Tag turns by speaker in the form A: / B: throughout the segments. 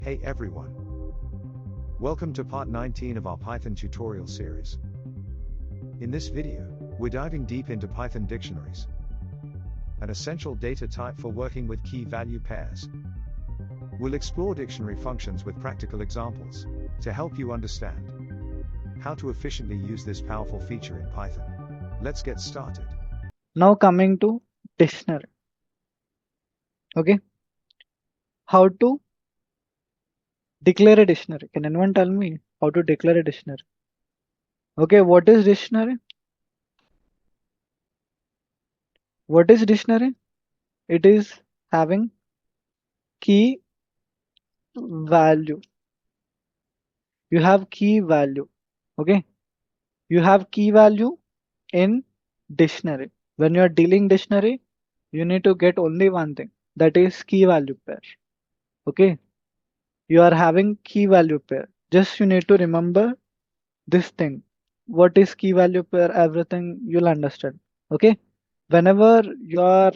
A: Hey everyone. Welcome to part 19 of our Python tutorial series. In this video, we're diving deep into Python dictionaries, an essential data type for working with key-value pairs. We'll explore dictionary functions with practical examples to help you understand how to efficiently use this powerful feature in Python. Let's get started.
B: Now coming to dictionary. Okay, how to declare a dictionary? Can anyone tell me how to declare a dictionary? Okay, what is dictionary? What is dictionary? It is having key value. You have key value. Okay, you have key value in dictionary. When you are dealing dictionary, you need to get only one thing, that is key value pair. Okay, you are having key value pair. Just you need to remember this thing. What is key value pair? Everything you'll understand. Okay. Whenever your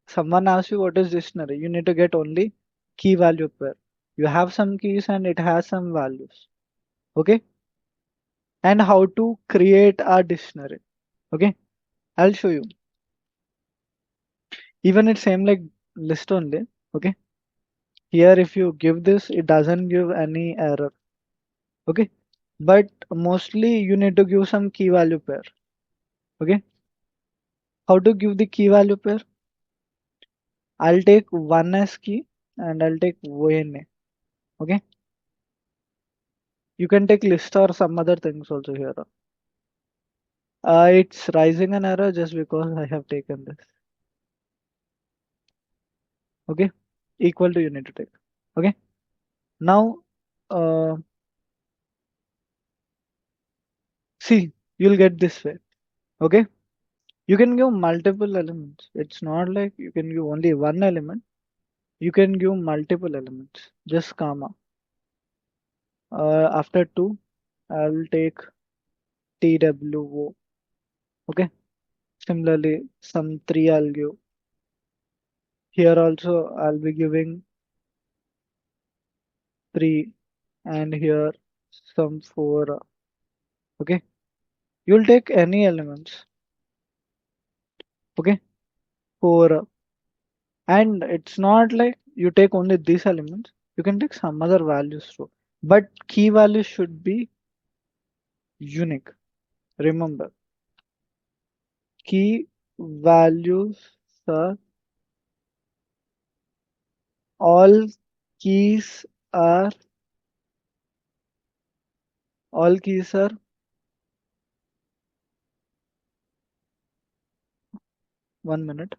B: someone asks you what is dictionary, you need to get only key value pair. You have some keys and it has some values. Okay. And how to create a dictionary. Okay. I'll show you. Even it's same like list only. Okay. Here if you give this, it doesn't give any error. Okay. But mostly you need to give some key value pair. Okay. How to give the key value pair? I'll take one as key and I'll take ONA. Okay. You can take list or some other things also here. It's rising an error just because I have taken this. Okay. Equal to you need to take. Okay. Now, uh, see, you'll get this way. Okay. You can give multiple elements. It's not like you can give only one element. You can give multiple elements. Just comma. After two, I'll take TWO. Okay. Similarly, some three I'll give. Here also I'll be giving three and here some four. Okay. You'll take any elements. Okay. Four. And it's not like you take only these elements. You can take some other values too. But key values should be unique. Remember, key values are all keys are all keys are 1 minute.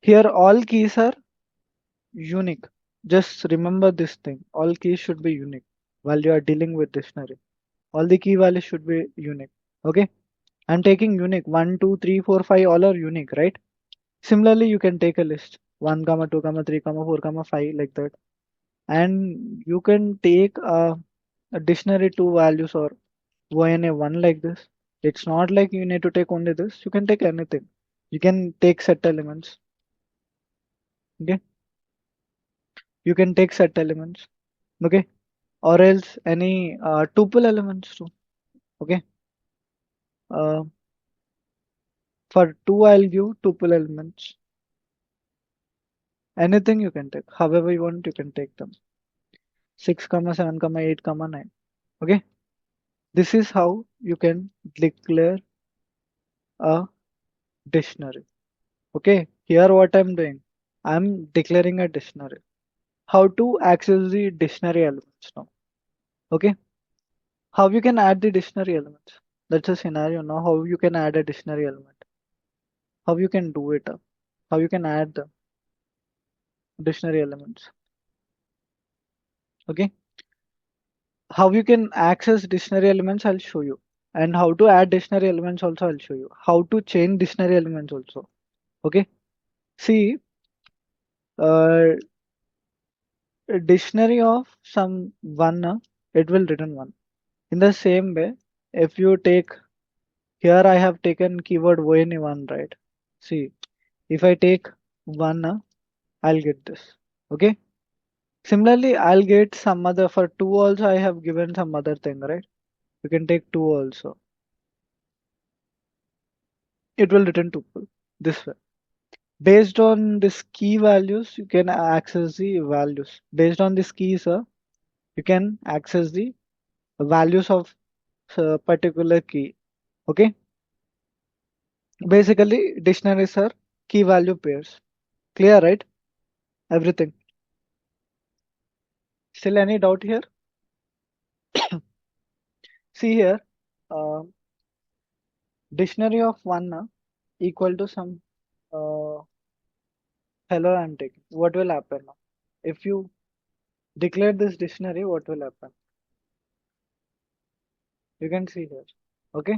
B: Here all keys are unique. Just remember this thing. All keys should be unique while you are dealing with dictionary. All the key values should be unique. Okay. I'm taking unique. 1, 2, 3, 4, 5 all are unique, right? Similarly, you can take a list 1, comma 2, comma 3, comma 4, comma 5 like that. And you can take a dictionary two values or ONA one like this. It's not like you need to take only this. You can take anything. You can take set elements. Okay. You can take set elements. Okay. Or else any tuple elements too. Okay. Uh, for two, I'll give tuple elements. Anything you can take. However you want, you can take them. 6, comma 7, comma 8, comma 9. Okay. This is how you can declare a dictionary. Okay. Here what I'm doing. I'm declaring a dictionary. How to access the dictionary elements now. Okay. How you can add the dictionary elements. That's a scenario now. How you can add a dictionary element. How you can do it. How you can add the dictionary elements. Okay. How you can access dictionary elements, I'll show you. And how to add dictionary elements also, I'll show you. How to change dictionary elements also. Okay. See, uh, a dictionary of some one, it will return one. In the same way, if you take here, I have taken keyword one, right? See, if I take one, I'll get this. Okay. Similarly, I'll get some other, for 2 also I have given some other thing, right? You can take 2 also. It will return tuple this way. Based on this key values, you can access the values. Based on these keys, you can access the values of particular key. Okay. Basically, dictionaries are key value pairs. Clear, right? Everything. Still any doubt here? See here, uh, dictionary of one equal to some uh, hello I'm taking. What will happen now? If you declare this dictionary, what will happen? You can see here. Okay.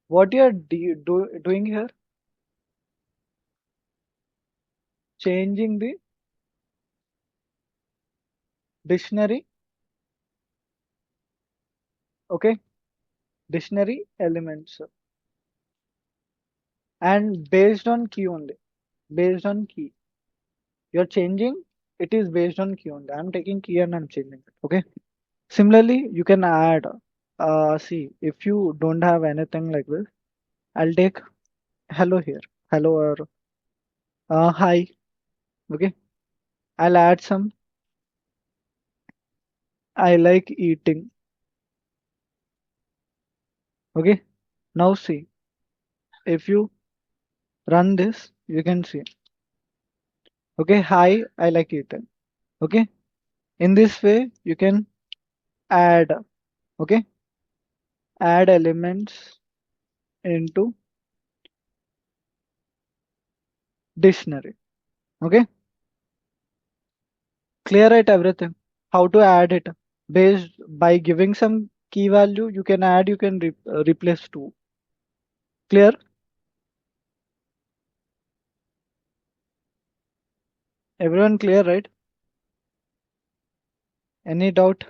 B: What you are doing here? Changing the dictionary. Okay. Dictionary elements. And based on key only. Based on key. You're changing. It is based on key only. I'm taking key and I'm changing it. Okay. Similarly, you can add. See, if you don't have anything like this, I'll take hello here. Hello or hi. Okay. I'll add some. I like eating. Okay. Now see, if you run this, you can see. Okay. Hi, I like eating. Okay. In this way, you can add. Okay. Add elements into dictionary. Okay. Clear it everything. How to add it? Based by giving some key value, you can add, you can replace two. Clear? Everyone clear, right? Any doubt?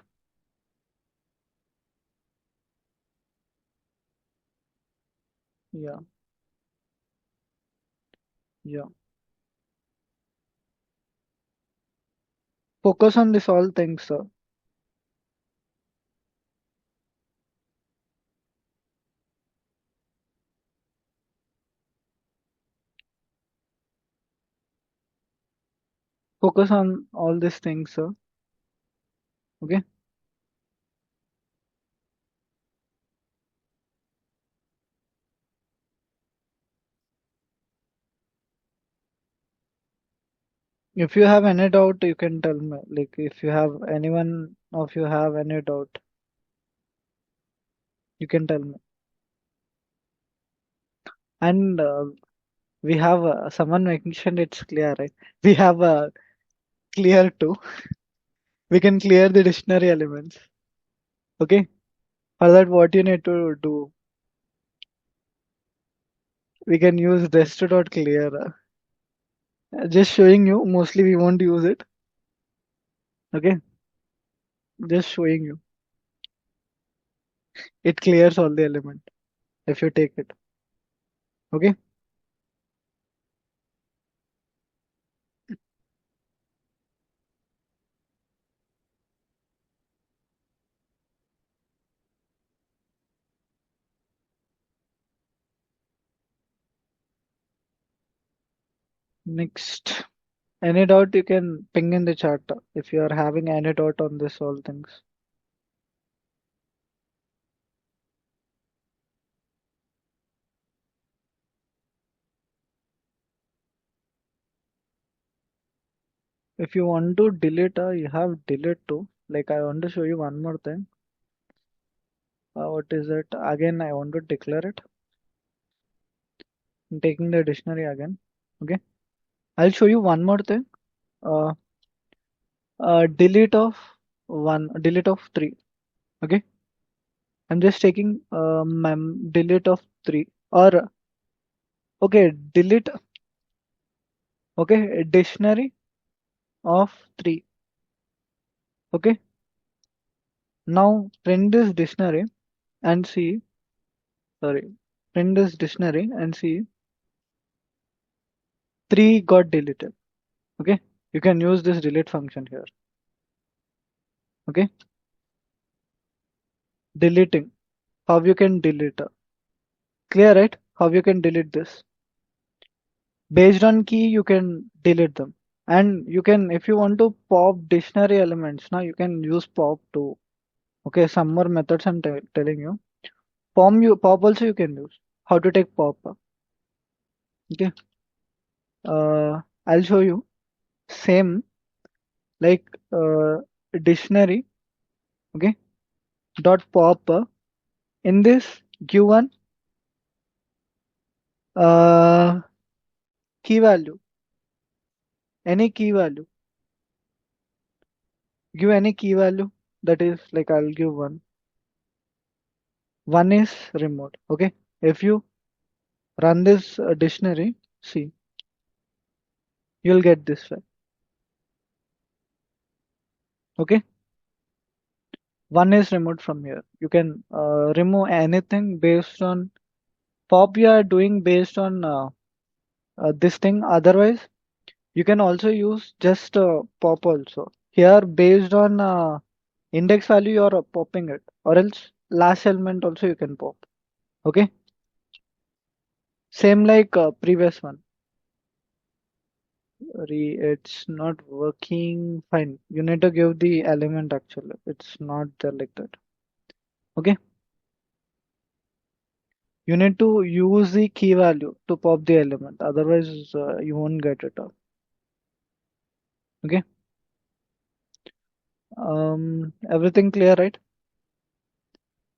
B: Yeah, yeah. Focus on this all things, sir. Focus on all these things, sir. Okay. If you have any doubt, you can tell me. Like if you have anyone of you have any doubt, you can tell me. And we have someone mentioned it's clear, right? We have clear too. We can clear the dictionary elements. Okay. For that, what you need to do, we can use rest.clear. Just showing you. Mostly we won't use it. Okay. Just showing you. It clears all the element if you take it. Okay. Next. Any doubt you can ping in the chat if you are having any doubt on this all things. If you want to delete, you have delete too. Like I want to show you one more thing. What is it? Again, I want to declare it. I'm taking the dictionary again. Okay. I'll show you one more thing. Uh, delete of one, delete of three. Okay. I'm just taking delete of three or okay, delete. Okay, dictionary of three. Okay. Now print this dictionary and see. Sorry, print this dictionary and see three got deleted. Okay. you can use this delete function here. Okay, deleting. How you can delete? Clear, right? How you can delete this? Based on key, you can delete them. And you can, if you want to pop dictionary elements, now you can use pop too. Okay, some more methods I'm telling you. Pop also you can use. How to take pop? Okay, I'll show you. Same like dictionary. Okay, dot pop. In this, give one uh, key value, any key value. Give any key value. That is like I'll give one. One is remote. Okay, if you run this dictionary, see, you'll get this way. Okay, one is removed from here. You can remove anything based on pop you are doing based on this thing. Otherwise, you can also use just pop also. Here, based on index value, you are popping it, or else last element also you can pop. Okay, same like previous one. It's not working fine. You need to give the element actually. It's not there like that. Okay. You need to use the key value to pop the element. Otherwise, you won't get it up. Okay. Everything clear, right?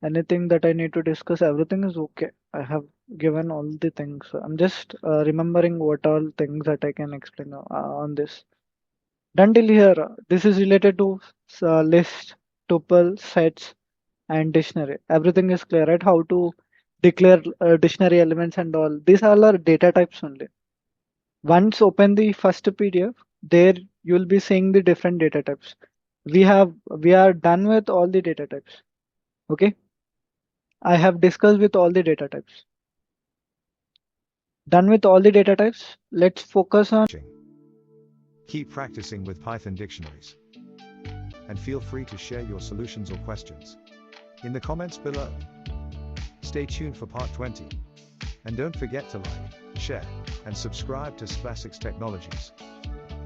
B: Anything that I need to discuss, everything is okay. I have given all the things. I'm just remembering what all things that I can explain on this. Done till here. This is related to list, tuple, sets, and dictionary. Everything is clear, right? How to declare dictionary elements and all. These all are data types only. Once open the first PDF, there you'll be seeing the different data types. We are done with all the data types. Okay. I have discussed with all the data types. Done with all the data types. Let's focus on.
A: Keep practicing with Python dictionaries. And feel free to share your solutions or questions in the comments below. Stay tuned for part 20. And don't forget to like, share, and subscribe to Splasix Technologies.